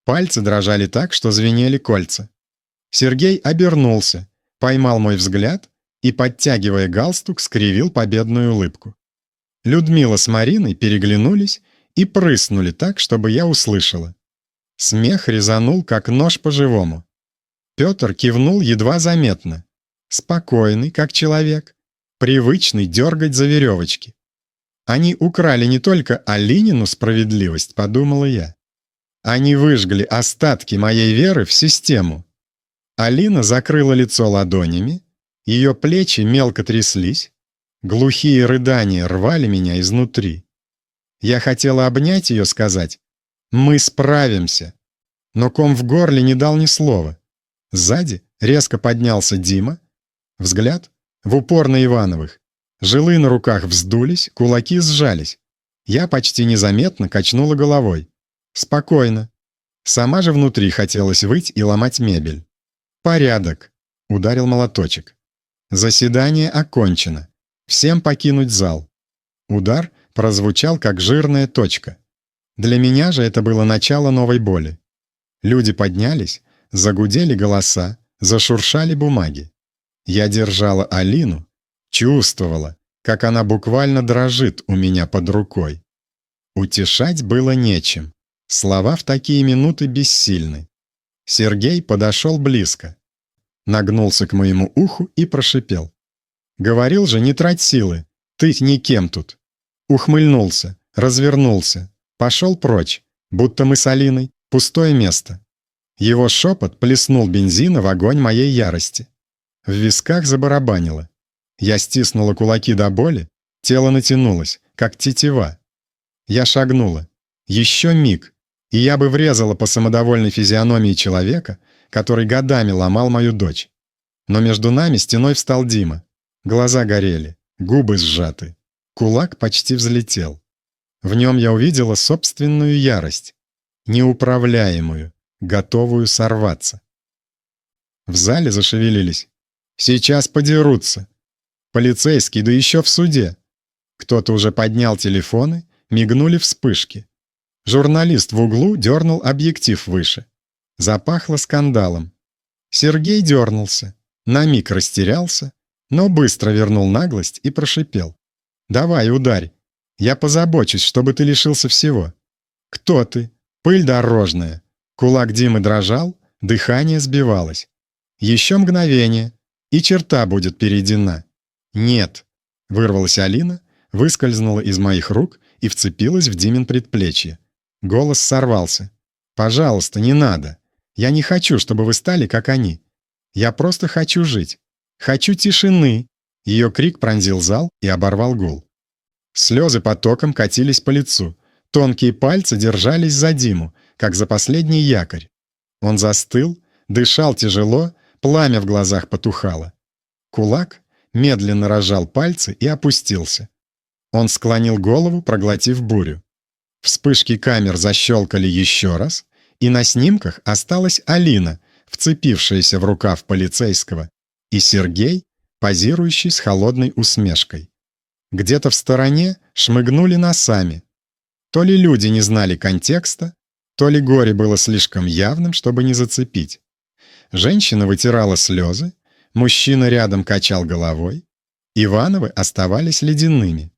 Пальцы дрожали так, что звенели кольца. Сергей обернулся, поймал мой взгляд и, подтягивая галстук, скривил победную улыбку. Людмила с Мариной переглянулись и прыснули так, чтобы я услышала. Смех резанул, как нож по-живому. Петр кивнул едва заметно. Спокойный, как человек, привычный дергать за веревочки. Они украли не только Алинину справедливость, подумала я. Они выжгли остатки моей веры в систему. Алина закрыла лицо ладонями, ее плечи мелко тряслись, глухие рыдания рвали меня изнутри. Я хотела обнять ее, сказать «Мы справимся», но ком в горле не дал ни слова. Сзади резко поднялся Дима, взгляд в упор на Ивановых. Жилы на руках вздулись, кулаки сжались. Я почти незаметно качнула головой. Спокойно. Сама же внутри хотелось выть и ломать мебель. «Порядок», — ударил молоточек. «Заседание окончено. Всем покинуть зал». Удар прозвучал, как жирная точка. Для меня же это было начало новой боли. Люди поднялись, загудели голоса, зашуршали бумаги. Я держала Алину, чувствовала, как она буквально дрожит у меня под рукой. Утешать было нечем. Слова в такие минуты бессильны. Сергей подошел близко, нагнулся к моему уху и прошипел. «Говорил же, не трать силы, ты никем тут». Ухмыльнулся, развернулся, пошел прочь, будто мы с Алиной пустое место. Его шепот плеснул бензина в огонь моей ярости. В висках забарабанило. Я стиснула кулаки до боли, тело натянулось, как тетива. Я шагнула. Еще миг, и я бы врезала по самодовольной физиономии человека, который годами ломал мою дочь. Но между нами стеной встал Дима. Глаза горели, губы сжаты. Кулак почти взлетел. В нем я увидела собственную ярость, неуправляемую, готовую сорваться. В зале зашевелились. Сейчас подерутся. Полицейский, да еще в суде. Кто-то уже поднял телефоны, мигнули вспышки. Журналист в углу дернул объектив выше. Запахло скандалом. Сергей дернулся, на миг растерялся, но быстро вернул наглость и прошипел. «Давай, ударь. Я позабочусь, чтобы ты лишился всего». «Кто ты? Пыль дорожная». Кулак Димы дрожал, дыхание сбивалось. Еще мгновение, и черта будет перейдена. «Нет», — вырвалась Алина, выскользнула из моих рук и вцепилась в Димин предплечье. Голос сорвался. «Пожалуйста, не надо. Я не хочу, чтобы вы стали, как они. Я просто хочу жить. Хочу тишины». Ее крик пронзил зал и оборвал гул. Слезы потоком катились по лицу. Тонкие пальцы держались за Диму, как за последний якорь. Он застыл, дышал тяжело, пламя в глазах потухало. Кулак медленно разжал пальцы и опустился. Он склонил голову, проглотив бурю. Вспышки камер защелкали еще раз, и на снимках осталась Алина, вцепившаяся в рукав полицейского, и Сергей, позирующий с холодной усмешкой. Где-то в стороне шмыгнули носами. То ли люди не знали контекста, то ли горе было слишком явным, чтобы не зацепить. Женщина вытирала слезы, мужчина рядом качал головой. Ивановы оставались ледяными.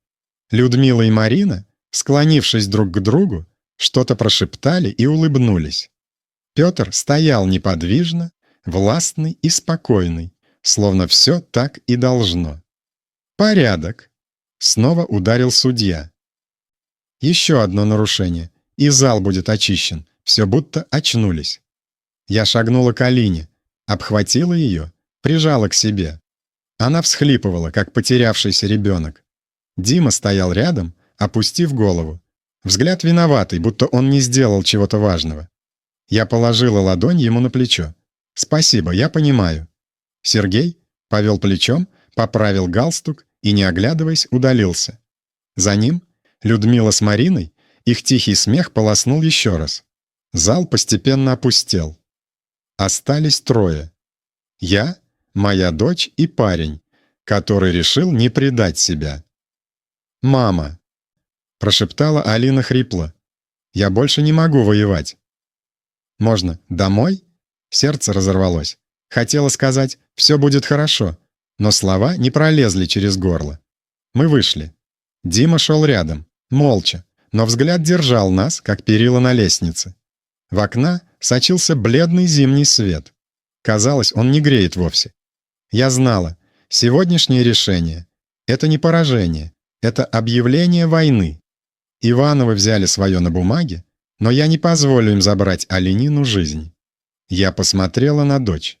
Людмила и Марина, склонившись друг к другу, что-то прошептали и улыбнулись. Петр стоял неподвижно, властный и спокойный, словно все так и должно. «Порядок!» — снова ударил судья. Еще одно нарушение, и зал будет очищен, все будто очнулись. Я шагнула к Алине, обхватила ее, прижала к себе. Она всхлипывала, как потерявшийся ребенок. Дима стоял рядом, опустив голову. Взгляд виноватый, будто он не сделал чего-то важного. Я положила ладонь ему на плечо. «Спасибо, я понимаю». Сергей повел плечом, поправил галстук и, не оглядываясь, удалился. За ним Людмила с Мариной, их тихий смех полоснул еще раз. Зал постепенно опустел. Остались трое. Я, моя дочь и парень, который решил не предать себя. «Мама!» — прошептала Алина хрипло. «Я больше не могу воевать». «Можно домой?» Сердце разорвалось. Хотела сказать «все будет хорошо», но слова не пролезли через горло. Мы вышли. Дима шел рядом, молча, но взгляд держал нас, как перила на лестнице. В окна сочился бледный зимний свет. Казалось, он не греет вовсе. Я знала, сегодняшнее решение — это не поражение, это объявление войны. Ивановы взяли свое на бумаге, но я не позволю им забрать Аленину жизнь. Я посмотрела на дочь.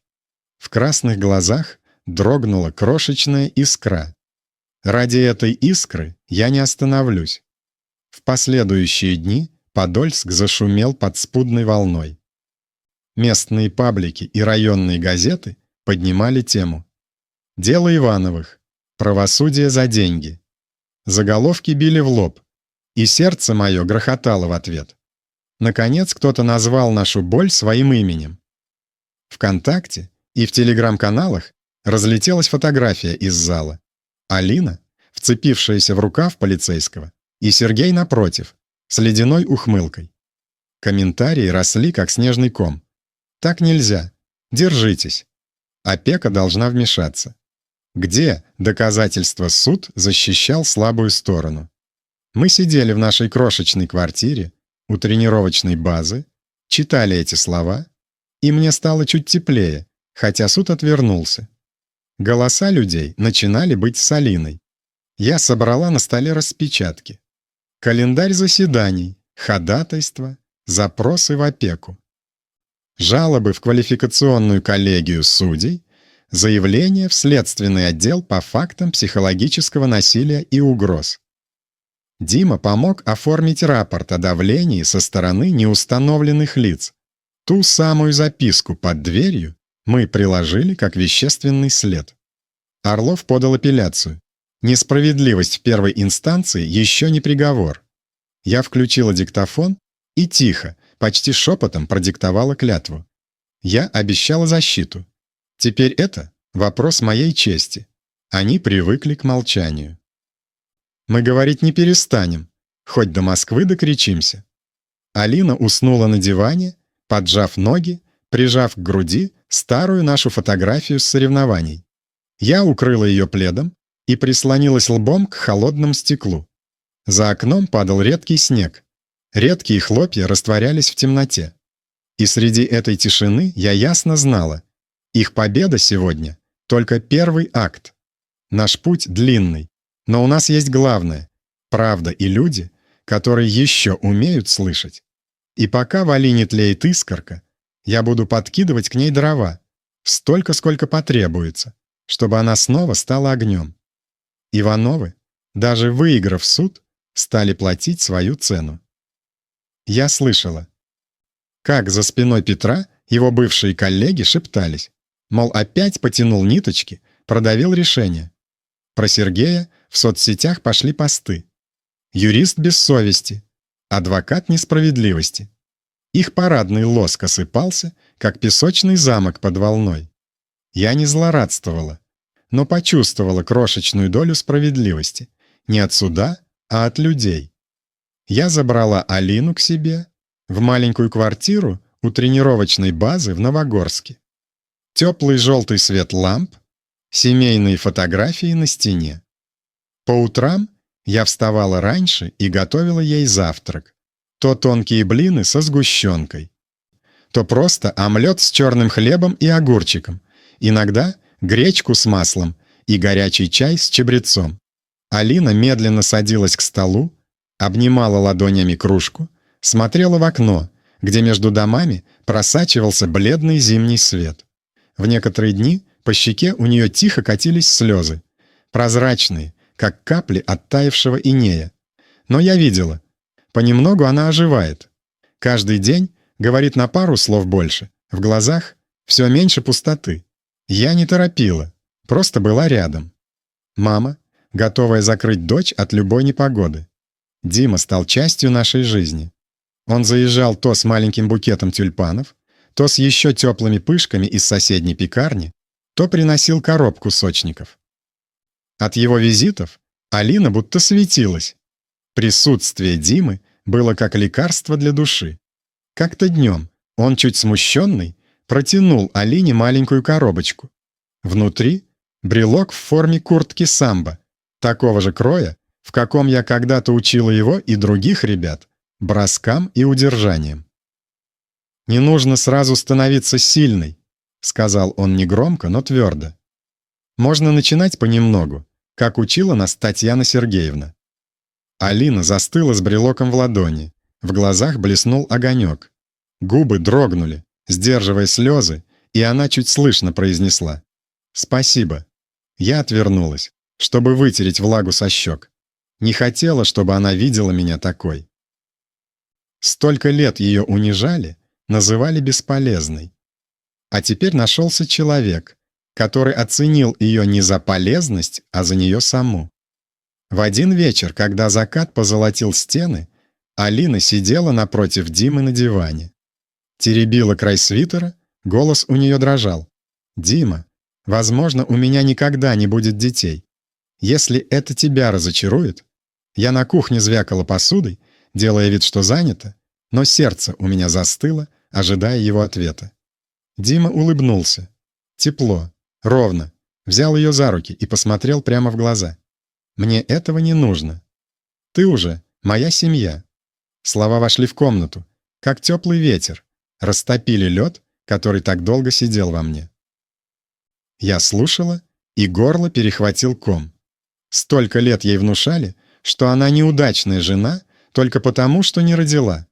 В красных глазах дрогнула крошечная искра. Ради этой искры я не остановлюсь. В последующие дни Подольск зашумел подспудной волной. Местные паблики и районные газеты поднимали тему. «Дело Ивановых. Правосудие за деньги». Заголовки били в лоб, и сердце мое грохотало в ответ. Наконец кто-то назвал нашу боль своим именем. ВКонтакте и в телеграм-каналах разлетелась фотография из зала. Алина, вцепившаяся в рукав полицейского, и Сергей напротив, с ледяной ухмылкой. Комментарии росли, как снежный ком. «Так нельзя. Держитесь. Опека должна вмешаться». Где доказательства суд защищал слабую сторону? Мы сидели в нашей крошечной квартире у тренировочной базы, читали эти слова, и мне стало чуть теплее, хотя суд отвернулся. Голоса людей начинали быть с Алиной. Я собрала на столе распечатки. Календарь заседаний, ходатайства, запросы в опеку. Жалобы в квалификационную коллегию судей, заявление в следственный отдел по фактам психологического насилия и угроз. Дима помог оформить рапорт о давлении со стороны неустановленных лиц. Ту самую записку под дверью мы приложили как вещественный след. Орлов подал апелляцию. Несправедливость в первой инстанции еще не приговор. Я включила диктофон и тихо, почти шепотом продиктовала клятву. Я обещала защиту. Теперь это вопрос моей чести. Они привыкли к молчанию. Мы говорить не перестанем, хоть до Москвы докричимся. Алина уснула на диване, поджав ноги, прижав к груди старую нашу фотографию с соревнований. Я укрыла ее пледом и прислонилась лбом к холодному стеклу. За окном падал редкий снег. Редкие хлопья растворялись в темноте. И среди этой тишины я ясно знала, их победа сегодня — только первый акт. Наш путь длинный, но у нас есть главное — правда и люди, которые еще умеют слышать. И пока в Алине тлеет искорка, я буду подкидывать к ней дрова, столько, сколько потребуется, чтобы она снова стала огнем. Ивановы, даже выиграв суд, стали платить свою цену. Я слышала, как за спиной Петра его бывшие коллеги шептались, мол, опять потянул ниточки, продавил решение. Про Сергея в соцсетях пошли посты. Юрист без совести, адвокат несправедливости. Их парадный лоск осыпался, как песочный замок под волной. Я не злорадствовала, но почувствовала крошечную долю справедливости. Не от суда, а от людей. Я забрала Алину к себе в маленькую квартиру у тренировочной базы в Новогорске. Теплый желтый свет ламп, семейные фотографии на стене. По утрам я вставала раньше и готовила ей завтрак. То тонкие блины со сгущенкой, то просто омлет с черным хлебом и огурчиком, иногда гречку с маслом и горячий чай с чабрецом. Алина медленно садилась к столу, обнимала ладонями кружку, смотрела в окно, где между домами просачивался бледный зимний свет. В некоторые дни по щеке у нее тихо катились слезы, прозрачные, как капли оттаившего инея. Но я видела, понемногу она оживает. Каждый день говорит на пару слов больше, в глазах все меньше пустоты. Я не торопила, просто была рядом. Мама, готовая закрыть дочь от любой непогоды. Дима стал частью нашей жизни. Он заезжал то с маленьким букетом тюльпанов, то с еще теплыми пышками из соседней пекарни, то приносил коробку сочников. От его визитов Алина будто светилась. Присутствие Димы было как лекарство для души. Как-то днем он, чуть смущенный, протянул Алине маленькую коробочку. Внутри брелок в форме куртки самбо, такого же кроя, в каком я когда-то учила его и других ребят, броскам и удержаниям. «Не нужно сразу становиться сильной», — сказал он негромко, но твердо. «Можно начинать понемногу, как учила нас Татьяна Сергеевна». Алина застыла с брелоком в ладони, в глазах блеснул огонек. Губы дрогнули, сдерживая слезы, и она чуть слышно произнесла: «Спасибо». Я отвернулась, чтобы вытереть влагу со щек. Не хотела, чтобы она видела меня такой. Столько лет ее унижали, называли бесполезной. А теперь нашелся человек, который оценил ее не за полезность, а за нее саму. В один вечер, когда закат позолотил стены, Алина сидела напротив Димы на диване. Теребила край свитера, голос у нее дрожал. «Дима, возможно, у меня никогда не будет детей. Если это тебя разочарует...» Я на кухне звякала посудой, делая вид, что занята, но сердце у меня застыло, ожидая его ответа. Дима улыбнулся. Тепло, ровно, взял ее за руки и посмотрел прямо в глаза. «Мне этого не нужно. Ты уже моя семья». Слова вошли в комнату, как теплый ветер, растопили лед, который так долго сидел во мне. Я слушала, и горло перехватил ком. Столько лет ей внушали, что она неудачная жена только потому, что не родила.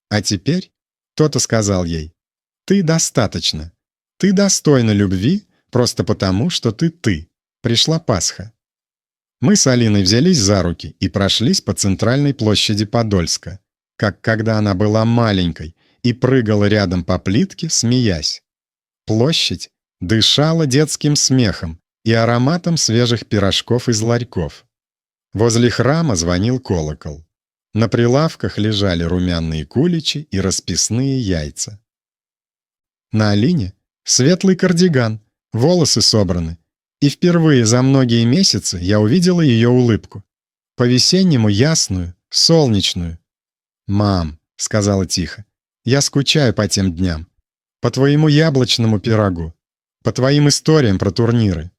А теперь кто-то сказал ей: «Ты достаточно. Ты достойна любви просто потому, что ты. Пришла Пасха». Мы с Алиной взялись за руки и прошлись по центральной площади Подольска, как когда она была маленькой и прыгала рядом по плитке, смеясь. Площадь дышала детским смехом и ароматом свежих пирожков из ларьков. Возле храма звонил колокол. На прилавках лежали румяные куличи и расписные яйца. На Алине светлый кардиган, волосы собраны, и впервые за многие месяцы я увидела ее улыбку. По-весеннему ясную, солнечную. «Мам», — сказала тихо, — «я скучаю по тем дням, по твоему яблочному пирогу, по твоим историям про турниры».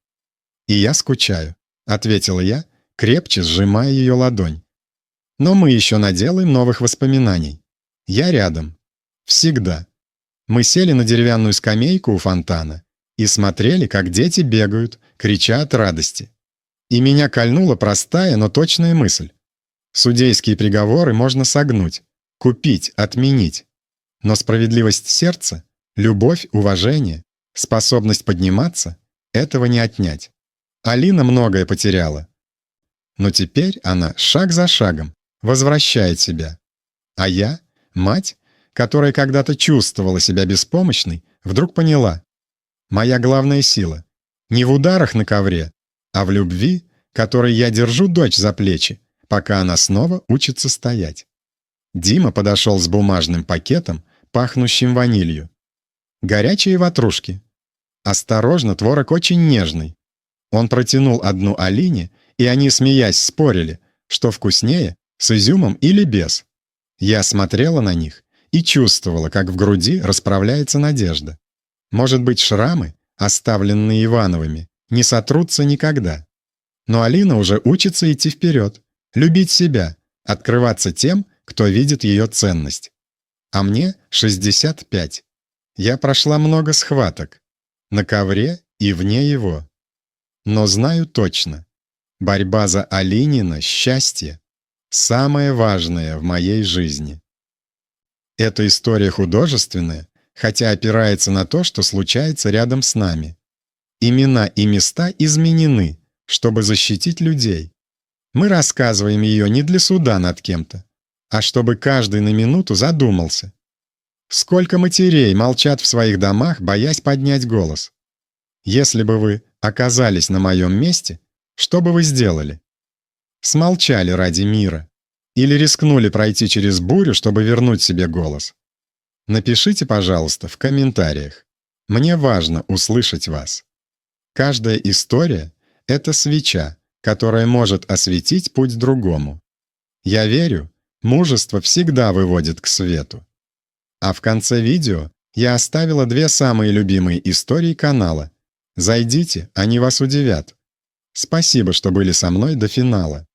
«И я скучаю», — ответила я, крепче сжимая ее ладонь. «Но мы еще наделаем новых воспоминаний. Я рядом. Всегда». Мы сели на деревянную скамейку у фонтана и смотрели, как дети бегают, крича от радости. И меня кольнула простая, но точная мысль. Судейские приговоры можно согнуть, купить, отменить. Но справедливость сердца, любовь, уважение, способность подниматься — этого не отнять. Алина многое потеряла. Но теперь она шаг за шагом возвращает себя. А я, мать, которая когда-то чувствовала себя беспомощной, вдруг поняла: моя главная сила не в ударах на ковре, а в любви, которой я держу дочь за плечи, пока она снова учится стоять. Дима подошел с бумажным пакетом, пахнущим ванилью. Горячие ватрушки. Осторожно, творог очень нежный. Он протянул одну Алине, и они, смеясь, спорили, что вкуснее, с изюмом или без. Я смотрела на них и чувствовала, как в груди расправляется надежда. Может быть, шрамы, оставленные Ивановыми, не сотрутся никогда. Но Алина уже учится идти вперед, любить себя, открываться тем, кто видит ее ценность. А мне 65. Я прошла много схваток, на ковре и вне его. Но знаю точно, борьба за Алинина счастье – самое важное в моей жизни. Эта история художественная, хотя опирается на то, что случается рядом с нами. Имена и места изменены, чтобы защитить людей. Мы рассказываем ее не для суда над кем-то, а чтобы каждый на минуту задумался. Сколько матерей молчат в своих домах, боясь поднять голос? Если бы вы оказались на моем месте, что бы вы сделали? Смолчали ради мира? Или рискнули пройти через бурю, чтобы вернуть себе голос? Напишите, пожалуйста, в комментариях. Мне важно услышать вас. Каждая история — это свеча, которая может осветить путь другому. Я верю, мужество всегда выводит к свету. А в конце видео я оставила 2 самые любимые истории канала. Зайдите, они вас удивят. Спасибо, что были со мной до финала.